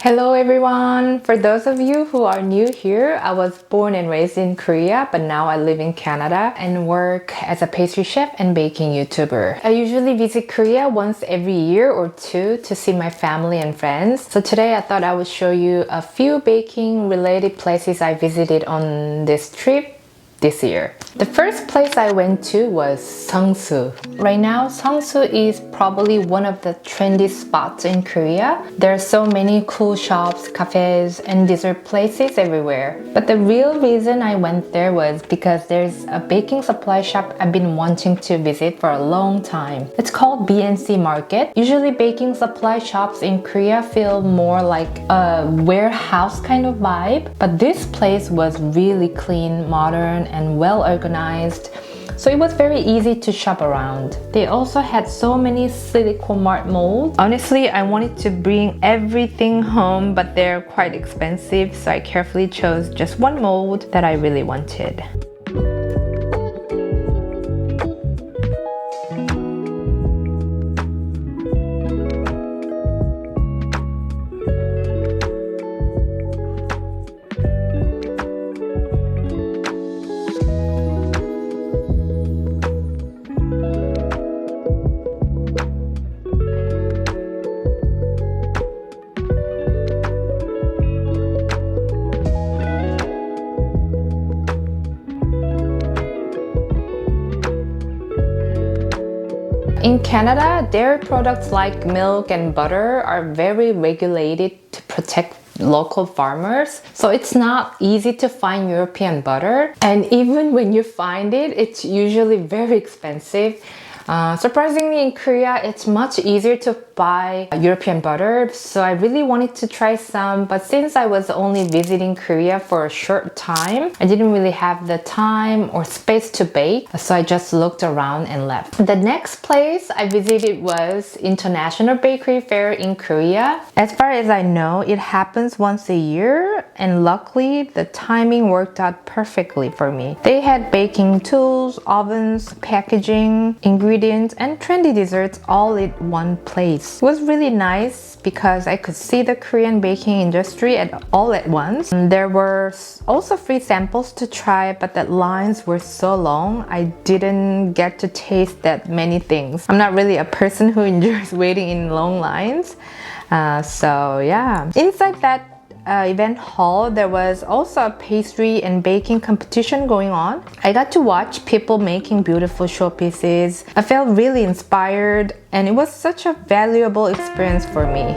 Hello everyone! For those of you who are new here, I was born and raised in Korea, but now I live in Canada and work as a pastry chef and baking YouTuber. I usually visit Korea once every year or two to see my family and friends. So today I thought I would show you a few baking related places I visited on this trip this year. The first place I went to was Seongsu. Right now, Seongsu is probably one of the trendy spots in Korea. There are so many cool shops, cafes, and dessert places everywhere. But the real reason I went there was because there's a baking supply shop I've been wanting to visit for a long time. It's called BNC Market. Usually baking supply shops in Korea feel more like a warehouse kind of vibe, but this place was really clean, modern, and well organized, so it was very easy to shop around. They also had so many silicone mart molds. Honestly, I wanted to bring everything home, but they're quite expensive, so I carefully chose just one mold that I really wanted. In Canada, dairy products like milk and butter are very regulated to protect local farmers, so it's not easy to find European butter, and even when you find it, it's usually very expensive. Surprisingly, in Korea, it's much easier to buy European butter, so I really wanted to try some, but since I was only visiting Korea for a short time, I didn't really have the time or space to bake, so I just looked around and left. The next place I visited was International Bakery Fair in Korea. As far as I know, it happens once a year, and luckily, the timing worked out perfectly for me. They had baking tools, ovens, packaging, ingredients, and trendy desserts all in one place. It was really nice because I could see the Korean baking industry all at once. There were also free samples to try, but the lines were so long, I didn't get to taste that many things. I'm not really a person who enjoys waiting in long lines. So yeah. Inside that event hall, there was also a pastry and baking competition going on. I got to watch people making beautiful showpieces. I felt really inspired, and it was such a valuable experience for me.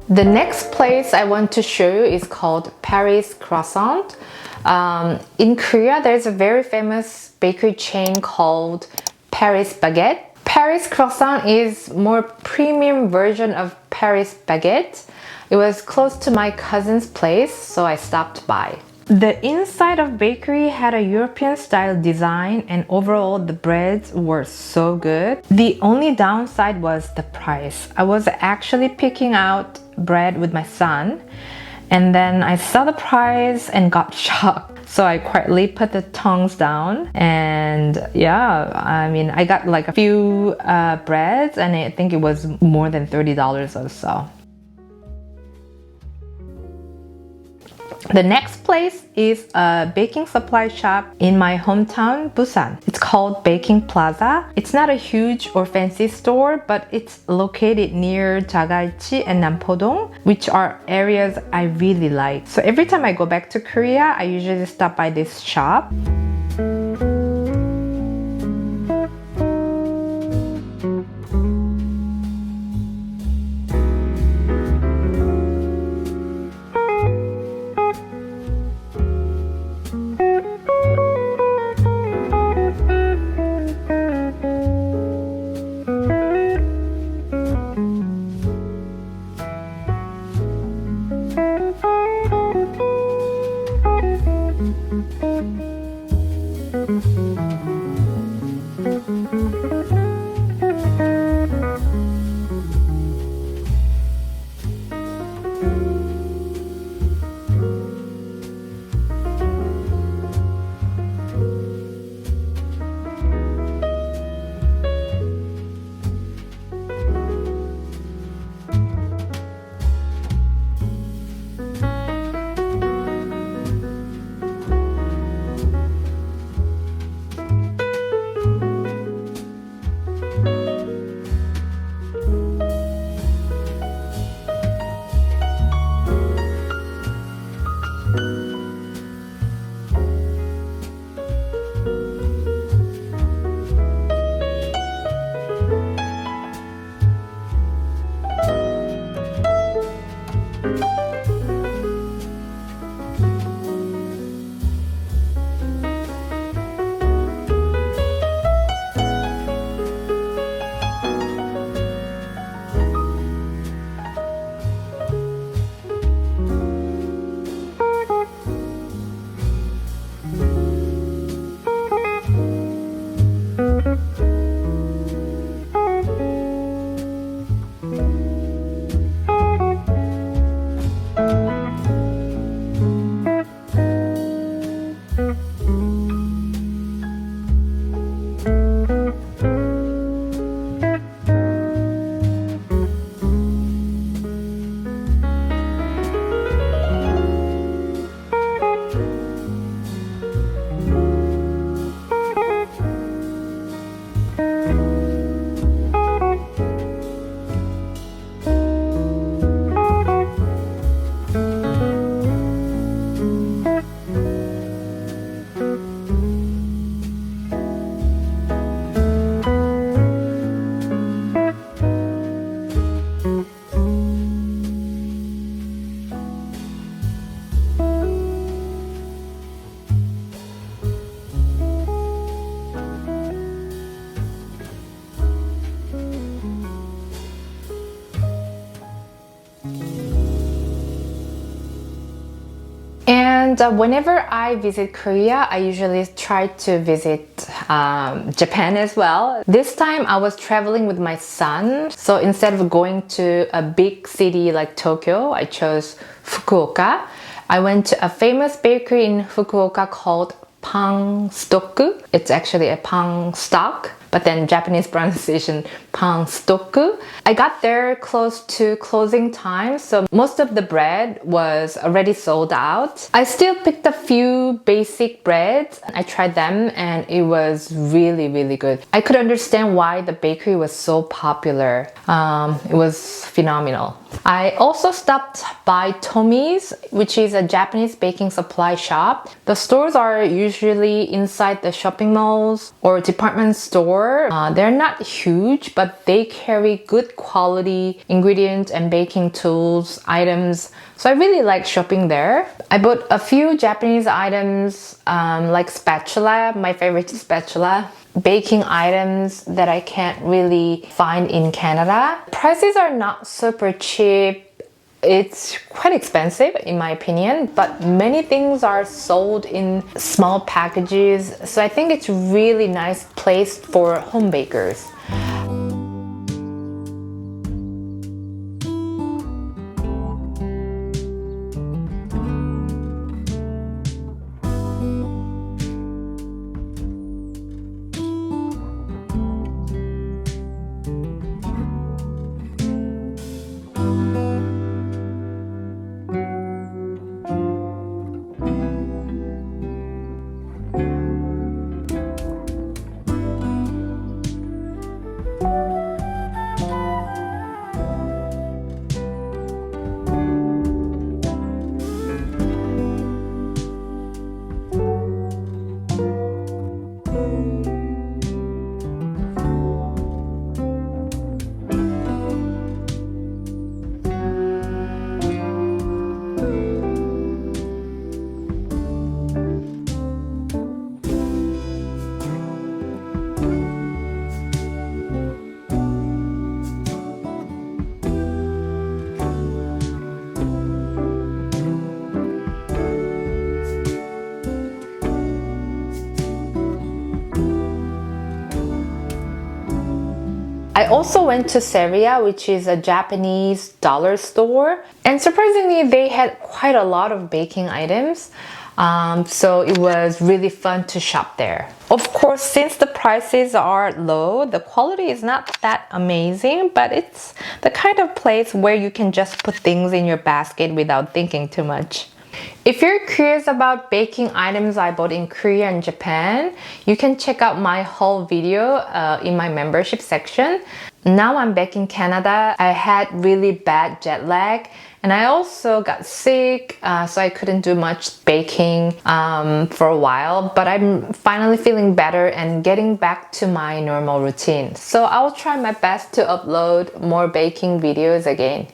The next place I want to show you is called Paris Croissant. In Korea, there's a very famous bakery chain called Paris Baguette. Paris Croissant is more premium version of Paris Baguette. It was close to my cousin's place, so I stopped by. The inside of bakery had a European style design, and overall the breads were so good. The only downside was the price. I was actually picking out bread with my son, and then I saw the price and got shocked. So I quietly put the tongs down, and yeah, I mean, I got like a few breads, and I think it was more than $30 or so. The next place is a baking supply shop in my hometown, Busan. It's called Baking Plaza. It's not a huge or fancy store, but it's located near Jagaichi and Nampodong, which are areas I really like. So every time I go back to Korea, I usually stop by this shop. And whenever I visit Korea, I usually try to visit Japan as well. This time I was traveling with my son. So instead of going to a big city like Tokyo, I chose Fukuoka. I went to a famous bakery in Fukuoka called Pang-stoku. It's actually a pang stock, but then Japanese pronunciation Pang-stoku. I got there close to closing time, so most of the bread was already sold out. I still picked a few basic breads. I tried them and it was really, really good. I could understand why the bakery was so popular. It was phenomenal. I also stopped by Tommy's, which is a Japanese baking supply shop. The stores are usually inside the shopping malls or department store. They're not huge, but they carry good quality ingredients and baking tools, items. So I really like shopping there. I bought a few Japanese items like spatula, my favorite spatula. Baking items that I can't really find in Canada. Prices are not super cheap. It's quite expensive in my opinion, but many things are sold in small packages. So I think it's a really nice place for home bakers. also went to Seria, which is a Japanese dollar store. And surprisingly, they had quite a lot of baking items. So it was really fun to shop there. Of course, since the prices are low, the quality is not that amazing, but it's the kind of place where you can just put things in your basket without thinking too much. If you're curious about baking items I bought in Korea and Japan, you can check out my whole video in my membership section. Now I'm back in Canada. I had really bad jet lag and I also got sick, so I couldn't do much baking for a while, but I'm finally feeling better and getting back to my normal routine. So I will try my best to upload more baking videos again.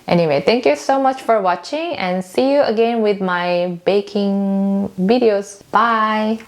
Anyway, thank you so much for watching and see you again with my baking videos. Bye!